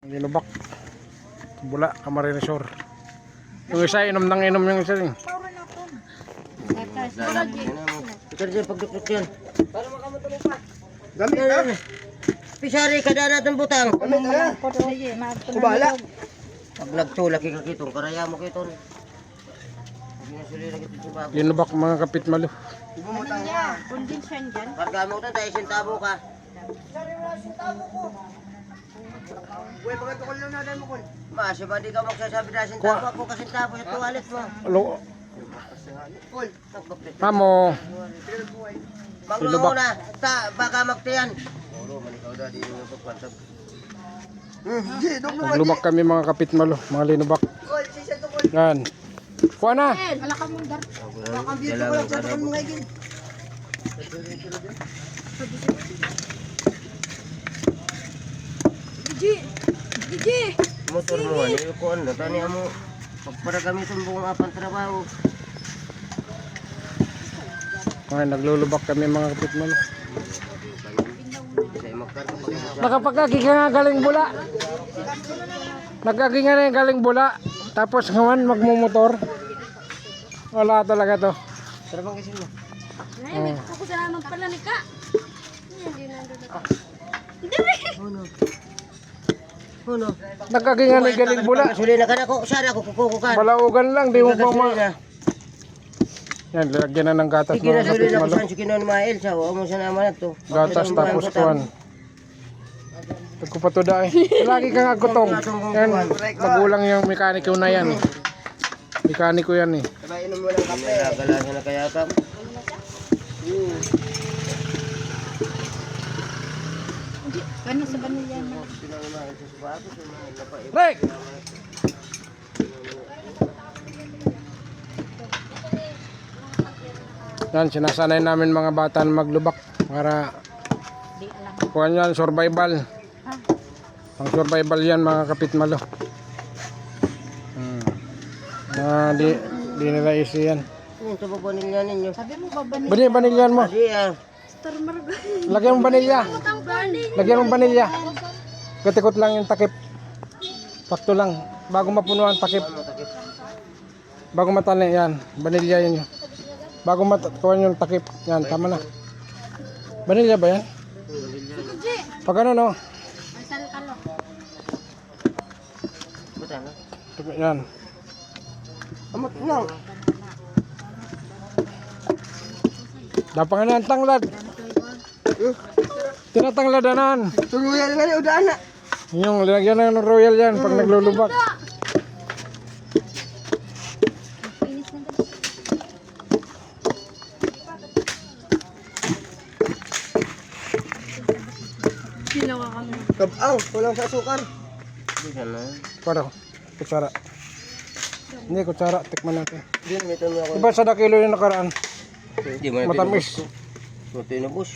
Ginubak. Bula, Camarinesor. Yung isa, inom yung isa rin. Ito rin pagdukduk yan. Para makamatulong pa. Gamit na. Pisari ka na natin butang. Gamit na. Kubala. Pag nagtulak ikakitong, karaya mo kitong. Ginubak mga kapit malo. Bumutang ka. Kondensyon dyan. Karga mo ito, dahil sintabo ka. Pisari mo na sintabo ko. Uy, mga tukol lang na mo kol. Masya ba di ka magsasabi na sintabo ako kasintabo sa tuwalit mo? Alo. Kol. Mamo. Maglo na. Baka magtiyan. Oro, malikaw na. Di mo pagpantag. Maglubak kami mga kapit malo. Mga linubak. Yan. Kuha na. Wala ka mong dar. Gigi! Motor mo, ano yung kuhan na? Tani mo, pagpara kami itong buong apang trabaho. Okay, naglulubak kami mga kapit malo. Kasi magkarga pa kayo. Nakapagkagi ka nga galing bula. Nagkagi nga na yung galing bula. Tapos ngayon magmumotor. Wala talaga to. Sarabang kasi mo. Ay, may kukusalaman pala ni Ka. Hindi na Ano? Nagkagi nga na yung galing bula. Gasolina ka na ko. Sana ako kukukukan. Balaugan lang. Di mo pa ma... Gasolina. Yan, lagyan na ng gatas mga kapit Gasolina ko malo. saan si Kinon Mael. Sa mo sa naman na to. Gatas tapos kuhan. Tagko pa to dahil. Lagi ka nga gutong. Yan, magulang yung mekaniko na yan. Mekaniko yan eh. Sabay inom mo ng kape. Nagalasan na kaya ka. Ano sa banilya na? Rek! Yan, sinasanay namin mga bata na maglubak para kuhan yan, survival. Ang survival yan mga kapit malo. Di nila isi yan. Ito pa banilya ninyo. Sabi mo ba banilya? Banilyan mo. Adi ah. Star Margo. Lagyan mo banilya. Lagyan mo banilya. Katikot lang yung takip. Sakto lang. Bago mapunuan takip. Bago matali yan. Banilya yan yun. Bago matukuhan yung takip. Yan, tama na. Banilya ba yan? Pag ano no? Ang salkalo. Butang ha? Yan. Amot lang. Dapat nga ang tanglad. Tinatangladanan. Tuluyan nga yung udaan na. Yung lagyan ng royal yan pag naglulubak. Ginawa kami. Kabaw, kulang sa asukar. Hindi ka na. Para kutsara. Hindi, kutsara. Tikman natin. Hindi na, may tanong ako. Diba sa dakilo yung nakaraan? Hindi mo na Matamis. So, tinubos.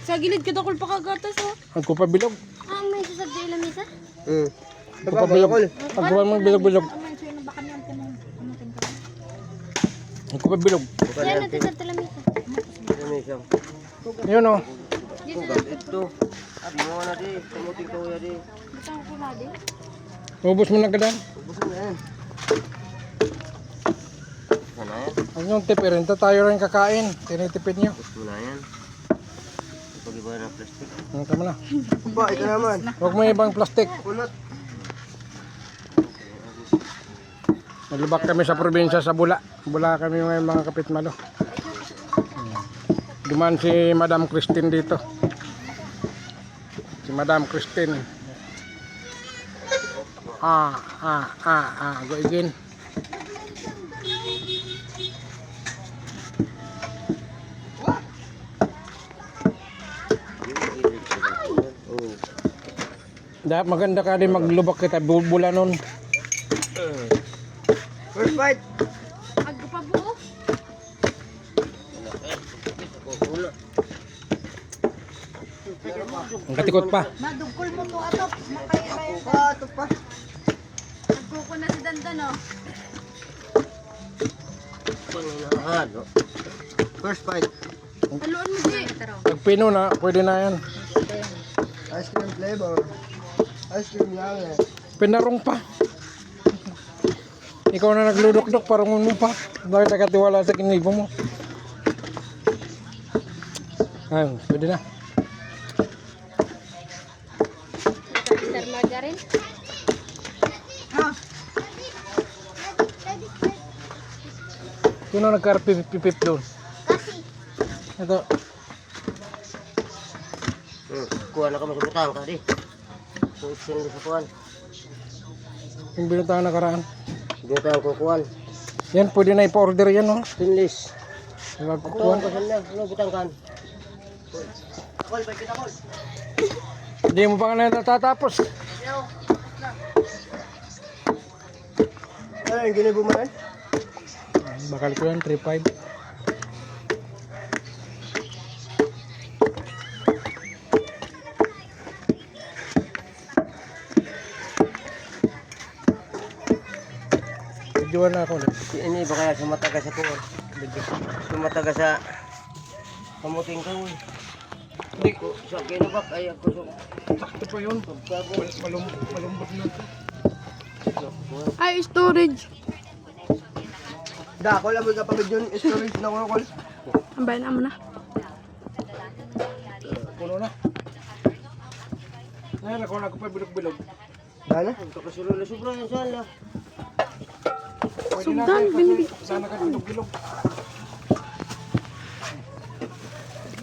Sa gilid ka dakol pa kagatas oh. Ang kupabilog. Ah, may sasabdi na misa? Ang kupabilog. Ang kupa mong bilog-bilog. Aman siya na baka niyan tinong amutin ka. Ang kupabilog. Yan natin sa talamisa. Yun o. Ito. Di mo na di. Tumuting ko ya di. Butang ko na din. Ubus mo na kadan. Ubus mo na yan. Sana yan. Ang yung tipirin. Tayo rin kakain. Tinitipid nyo. Ubus mo na yan. Pag-iba ng plastic. Ang tama na. Ba, ito naman. Huwag mo ibang plastic. Kulot. Naglubak kami sa probinsya sa Bula. Bula kami ngayon mga kapit malo. Duman si Madam Christine dito. Si Madam Christine. Go again. Maganda ka din maglubak kita bula nun. First bite. Agdo pa buo. Ang katikot pa. Madugkol mo to ato. Makaya Ito pa. Nagkuko na si Dandan oh. First bite. Haluan mo di. Pag pino na, pwede na yan. Ice cream flavor. Ice cream lang eh. Pinarong pa. Ikaw na nagludok-dok, parang mo pa. Dahil nakatiwala sa kinibo mo. Ayun, pwede na. Mr. Margarin. Sino nagkarpipip doon? Ito. Kuha na kami sa butang ka di. Pusin sa kuhan. Yung binutang nakaraan. Butang ko kuhan. Yan, pwede na ipa-order yan, no? Stainless. Magkukuhan. Kuhan na. Ano butang kan? Kol, balik kita kol. Hindi mo pa nga natatapos. Ano yung ginibo mo yan? Bakal ko yan, 3.5. Medyoan na ako. Ini ba kaya sumataga sa kuhan? Sumataga sa kamuting ko. Hindi, Sa kinubak ay ako sa sakto pa yun. Malumbot na ito. Ay, storage. Da, ako lang magkapagod yun. Storage na ko kol. Ambayan na mo na. Puno na. Ngayon ako na ko pa bilog-bilog. Dana? Kakasulula sobra yan saan lang. Pwede na Sugdan, kasi binibig. sana ka bilog-bilog.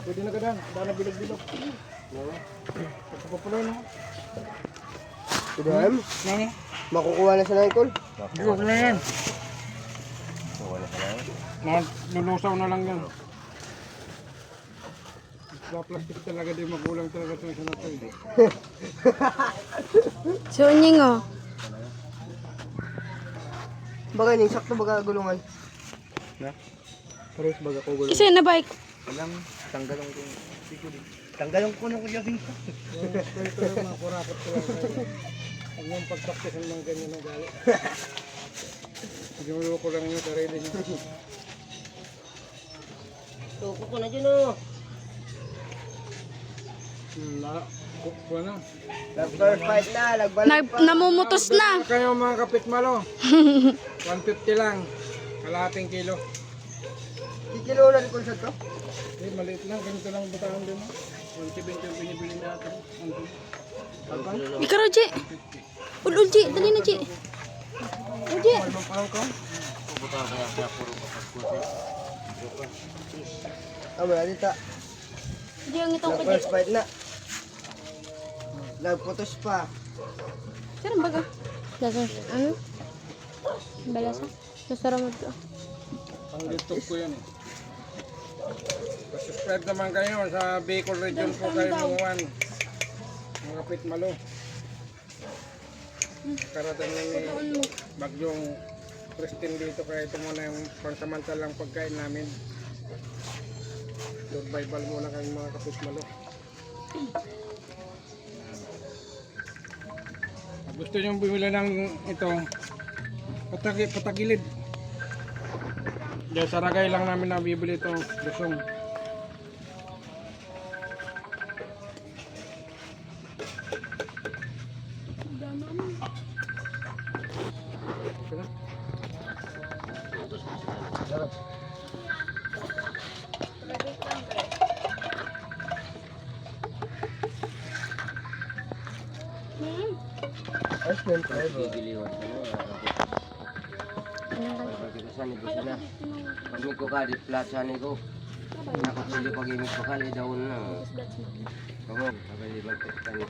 Pwede na ka dan, sana bilog-bilog. Pagkapapuloy na. Tudam? Nani? Makukuha na sa nang kol. Bilog na yan. Lulusaw na lang yan. Sa plastic talaga di magulang talaga sa isa na ito. Sunying oh. Baga yung sakto baga gulungan. Na? Pares baga ko gulungan. Isa na bike. Alam, tanggalong ko. Tanggalong ko na ko yung Ito yung mga kurakot ko lang kayo. Ang yung pagpraktisan ng ganyan na gali. Sinulo ko lang yung sarili niyo. Tuko ko na dyan o. Kuha na. First fight na, lagbalik pa. Namumutos na. Kayo mga kapitmalo. 150 lang. Kalahating kilo. Kikilo na rin kung saan to? Eh, maliit lang. Ganito lang bataan din. 170 yung binibili natin. Ikaw, Roji. Ul-ulji, dali na, Ji. Roji. Ibang parang ko. Buta kaya siya puro kapagkusin. Wala dito. Di ang itong kajit. First fight na. Nagputos pa. Sarang baga. Dasas, ano? Balasa. Dasara mo ito. Ang YouTube ko yan eh. Subscribe naman kayo sa Bicol Region po kayo mga mga kapitmalo. Karating ni Bagyong Christine dito kaya ito muna yung pansamantalang pagkain namin. Survival muna kayong mga kapitmalo. Pag gusto nyo bumili ng ito, patagilid. Diyan sa Ragay lang namin nabibili ito, lusong. First fight tayo ba? Pag may ko ka, di flat sana ko. Nakapili pag imig ko ka, daon na. Kamu, pag